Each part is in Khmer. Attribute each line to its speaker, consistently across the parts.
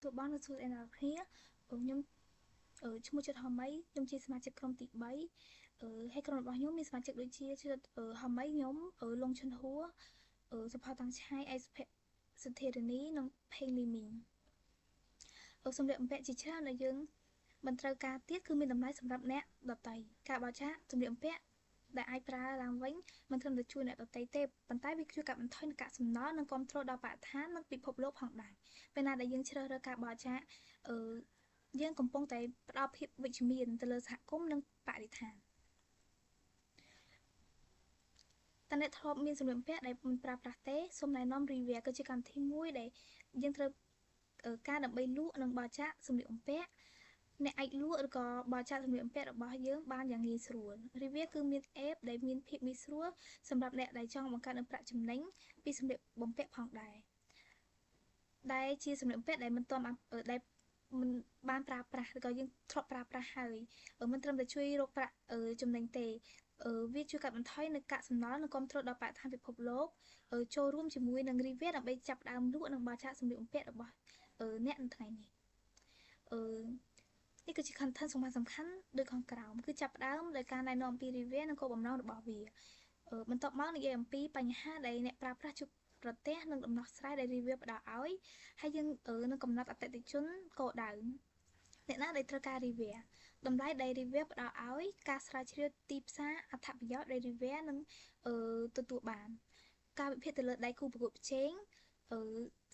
Speaker 1: សួរបងនៅសួរឯណាគ្នាខ្ញុំឈ្មោះចិត្តហមីខ្ញុំជាសមាជិកក្រុមទី3ហើយក្រុមរបស់ខ្ញុំមានសមាជិកដូចជាចិត្តហមីខ្ញុំលងឈុនហួរសុផាតាំងឆៃអៃសុភ័ក្រសុធារនីនិងផេងលីមីសម្លៀកបំពាក់ជាច្រើនដែលយើងមិនត្រូវការទៀតគឺមានតម្លៃសម្រាប់អ្នកដទៃការបោះចាកសម្លៀកបំពាក់ដែលអាចប្រើឡើងវិញមិនត្រឹមតែជួយអ្នកដទៃទេប៉ុន្តែវាជួយកាត់បន្ថយនូវកាកសំណល់និងគាំទ្រដល់បរិស្ថាននិងពិភពលោកផងដែរពេលណាដែលយើងជ្រើសរើសការបោះចាកអឺយើងកំពុងតែផ្ដល់ភាពវិជ្ជមានទៅលើសហគមន៍និងបរិស្ថានតើអ្នកធ្លាប់មានសម្លៀកបំពាក់ដែលមិនប្រើប្រាស់ទេសូមណែនាំរីវ៉ាគឺជាកម្មវិធីមួយដែលយើងត្រូវការដើម្បីលក់និងបោះចាកសម្លៀកបំពាក់អ្នកអាចលក់ឬក៏បោះចោលសម្លៀកបំពាក់របស់យើងបានយ៉ាងងាយស្រួលរីវាគឺមាន app ដែលមានភាពងាយស្រួលសម្រាប់អ្នកដែលចង់បង្កើតនូវប្រាក់ចំណេញពីសម្លៀកបំពាក់ផងដែរដែលជាសម្លៀកបំពាក់ដែលមិនទាន់ដែលមិនបានប្រើប្រាស់ឬក៏យើងធ្លាប់ប្រើប្រាស់ហើយមិនត្រឹមតែជួយរកប្រាក់ចំណេញទេវាជួយកាត់បន្ថយនូវកាកសំណល់និងគ្រប់គ្រងដល់បរិស្ថានពិភពលោកចូលរួមជាមួយនឹងរីវាដើម្បីចាប់ផ្ដើមលក់និងបោះចោលសម្លៀកបំពាក់របស់អ្នកនៅថ្ងៃនេះអឺ នេះគឺជា content សំខាន់ដូចខាងក្រោមគឺចាប់ផ្ដើមដោយការណែនាំអំពី review និងគោលបំណងរបស់វាបន្ទាប់មកនិយាយអំពីបញ្ហាដែលអ្នកប្រើប្រាស់ជួបប្រទះនិងដំណោះស្រាយដែល review ផ្ដល់ឲ្យហើយយើងនឹងកំណត់អតិថិជនគោលដៅអ្នកណាដែលត្រូវការ review តម្លៃដែល review ផ្ដល់ឲ្យការស្រាវជ្រាវទីផ្សារអត្ថប្រយោជន៍ដែល review នឹងទទួលបានការវិភាគទៅលើដៃគូប្រកួតប្រជែង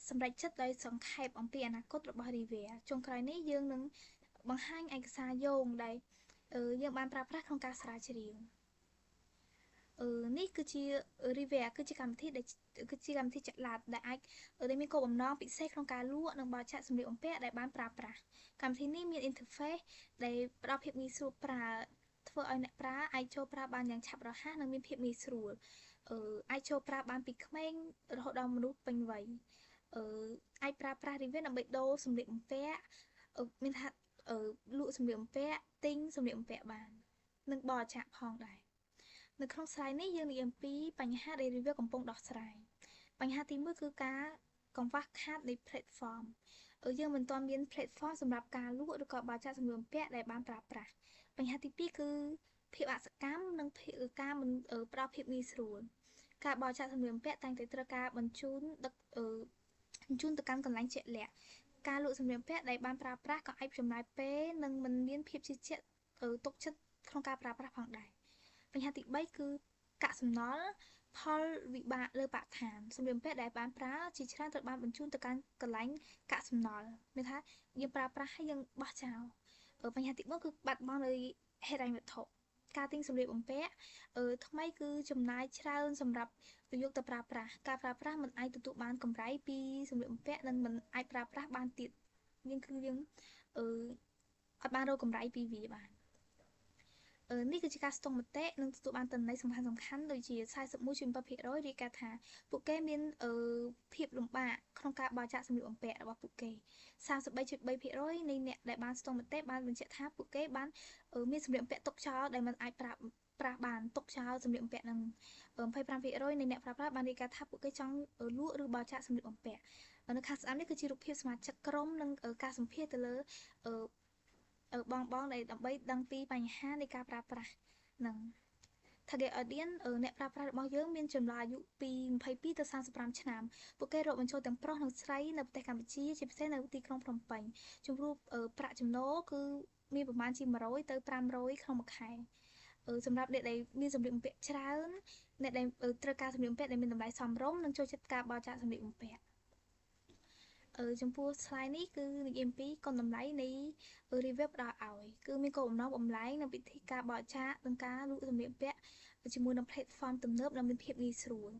Speaker 1: សម្រេចចិត្តដោយសង្ខេបអំពីអនាគតរបស់ review ចុងក្រោយនេះយើងនឹងបង្ហាញឯកសារយោងដែលយើងបានប្រើប្រាស់ក្នុងការស្រាវជ្រាវនេះគឺជា Revia គឺជាកម្មវិធីដែលគឺជាកម្មវិធីចល័តដែលអាចដែលមានគោលបំណងពិសេសក្នុងការលក់និងបោះចាក់សម្លៀកបំពាក់ដែលបានប្រើប្រាស់កម្មវិធីនេះមាន interface ដែលផ្ដល់ភាពងាយស្រួលប្រើធ្វើឲ្យអ្នកប្រើអាចចូលប្រើបានយ៉ាងឆាប់រហ័សនិងមានភាពងាយស្រួលអាចចូលប្រើបានពីក្មេងរហូតដល់មនុស្សពេញវ័យអាចប្រើប្រាស់ Revia ដើម្បីដូរសម្លៀកបំពាក់មានថាលក់សម្លៀកបំពាក់ទិញសម្លៀកបំពាក់បាននិងបរិច្ចាគផងដែរនៅក្នុង slide នេះយើងនិយាយអំពីបញ្ហាដែល review កំពុងដោះស្រាយបញ្ហាទី1គឺការកង្វះខាតនៃ platform យើងមិនទាន់មាន platform សម្រាប់ការលក់ឬក៏បរិច្ចាគសម្លៀកបំពាក់ដែលបានប្រើប្រាស់បញ្ហាទី2គឺភាពអសកម្មនិងការមិនផ្ដល់ភាពងាយស្រួលការបរិច្ចាគសម្លៀកបំពាក់តែងតែត្រូវការបញ្ជូនដឹកបញ្ជូនទៅកាន់កន្លែងជាក់លាក់ការលក់សម្លៀកបំពាក់ដែលបានប្រើប្រាស់ក៏អាចចំណាយពេលនិងមិនមានភាពជឿជាក់ទុកចិត្តក្នុងការប្រើប្រាស់ផងដែរបញ្ហាទី3គឺកាកសំណល់ផលវិបាកលើបរិស្ថានសម្លៀកបំពាក់ដែលបានប្រើជាច្រើនត្រូវបានបញ្ជូនទៅកាន់កន្លែងកាកសំណល់មានថាយើងប្រើប្រាស់ហើយយើងបោះចោលបញ្ហាទី4គឺបាត់បង់នៅហេដ្ឋារចនាសម្ព័ន្ធការទិញសម្លៀកបំពាក់ថ្មីគឺចំណាយច្រើនសម្រាប់យកទៅប្រើប្រាស់ការប្រើប្រាស់មិនអាចទទួលបានកម្រៃពីសម្លៀកបំពាក់និងមិនអាចប្រើប្រាស់បានទៀតយើងអត់បានរកកម្រៃពីវាបាននេះគឺជាការស្ទង់មតិនិងទទួលបានទិន្នន័យសំខាន់ៗដូចជា 41.7% រាយការណ៍ថាពួកគេមានភាពលំបាកក្នុងការបរិច្ចាគសម្លៀកបំពាក់របស់ពួកគេ 33.3% នៃអ្នកដែលបានស្ទង់មតិបានបញ្ជាក់ថាពួកគេបានមានសម្លៀកបំពាក់ទុកចោលដែលមិនអាចប្រើបានទុកចោលសម្លៀកបំពាក់នឹង25%នៃអ្នកប្រើប្រាស់បានរាយការណ៍ថាពួកគេចង់លក់ឬបរិច្ចាគសម្លៀកបំពាក់នៅខាងស្ដាំនេះគឺជារូបភាពសមាជិកក្រុមនិងការសម្ភាសន៍ទៅលើបងដែលដើម្បីដឹងពីបញ្ហានៃការប្រើប្រាស់នឹង target audience អ្នកប្រើប្រាស់របស់យើងមានចន្លោះអាយុពី22ទៅ35ឆ្នាំពួកគេរាប់បញ្ចូលទាំងប្រុសនិងស្រីនៅប្រទេសកម្ពុជាជាពិសេសនៅទីក្រុងភ្នំពេញជំនួសប្រាក់ចំណូលគឺមានប្រមាណជា100ទៅ500ក្នុងមួយខែសម្រាប់អ្នកដែលមានសម្លៀកបំពាក់ច្រើនអ្នកដែលត្រូវការសម្លៀកបំពាក់ដែលមានតម្លៃសមរម្យនិងចូលចិត្តការបរិច្ចាគសម្លៀកបំពាក់ចំពោះ slide នេះគឺនិយាយអំពីគុណតម្លៃនៃ review ផ្ដល់ឲ្យគឺមានគោលបំណងបំលែងនៅវិធីការបរិច្ចាគនិងការលក់សម្លៀកបំពាក់ជាមួយនឹង platform ទំនើបនិងមានភាពងាយស្រួល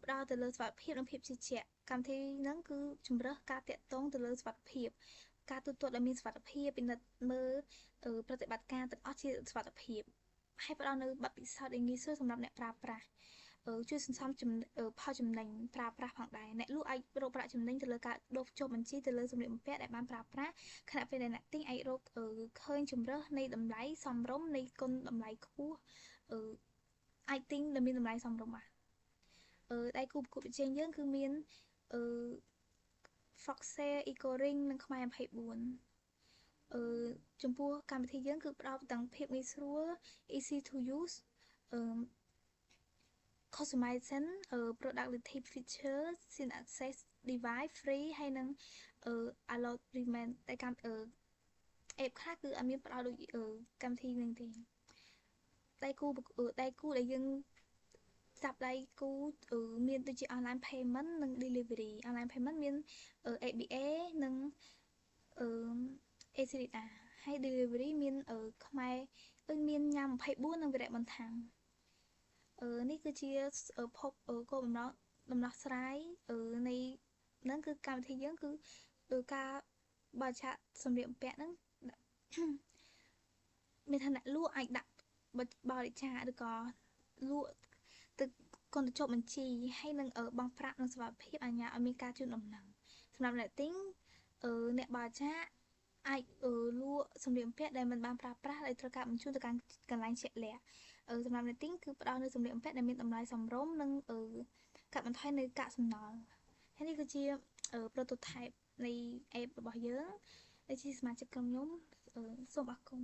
Speaker 1: ផ្ដល់ទៅលើសុវត្ថិភាពនិងភាពជឿជាក់កម្មវិធីហ្នឹងគឺជំរើសការតាក់ទងទៅលើសុវត្ថិភាពការទូទាត់ដែលមានសុវត្ថិភាពពិនិត្យមើលប្រតិបត្តិការទាំងអស់ជាសុវត្ថិភាពហើយផ្ដល់នៅបទពិសោធន៍ដែលងាយស្រួលសម្រាប់អ្នកប្រើប្រាស់ជួយសន្សំផលចំណេញប្រើប្រាស់ផងដែរអ្នកលក់អាចរកប្រាក់ចំណេញទៅលើការដូរចុះបញ្ជីទៅលើសម្លៀកបំពាក់ដែលបានប្រើប្រាស់ខណៈពេលដែលអ្នកទិញអាចរកឃើញជម្រើសនៃតម្លៃសមរម្យនៃគុណតម្លៃខ្ពស់អាចទិញដែលមានតម្លៃសមរម្យដៃគូប្រកួតប្រជែងយើងគឺមាន Foxel Ecoring និងខ្មែរ24ចំពោះកម្មវិធីយើងគឺផ្ដល់ទាំងភាពងាយស្រួល easy to use customization productivity feature scene access device free ហើយនិងallow payment តែកម្មapp ខ្លះគឺអត់មានផ្ដល់ដូចកម្មវិធីនឹងទេដៃគូដែលយើងចាប់ដៃគូមានដូចជា online payment និង delivery online payment មាន ABA និងACDA ហើយ delivery មានខ្មែរដូចមានញ៉ាំ24និងវីរៈបន្ថែមនេះគឺជាគោលបំណងដំណោះស្រាយនៃហ្នឹងគឺកម្មវិធីយើងគឺការបរិច្ឆេទសម្លៀកបំពាក់ហ្នឹងមានឋានៈលក់អាចដាក់បរិច្ឆេទឬក៏លក់ទៅកូនទៅចុះបញ្ជីហើយនឹងបង់ប្រាក់និងសេវាភាពអាជ្ញាឲ្យមានការជូនដំណឹងសម្រាប់អ្នកទិញអ្នកបរិច្ឆេទអាចលក់សម្លៀកបំពាក់ដែលមិនបានប្រើប្រាស់ដោយត្រូវការបញ្ជូនទៅកាន់កន្លែងជាក់លាក់សម្រាប់អ្នកទិញគឺផ្ដល់នូវសម្លៀកបំពាក់ដែលមានតម្លៃសមរម្យនិងកាត់បន្ថយនៅកាកសំណល់ហើយនេះគឺជា prototype នៃ app របស់យើងដែលជាសមាជិកក្រុមខ្ញុំសូមអរគុណ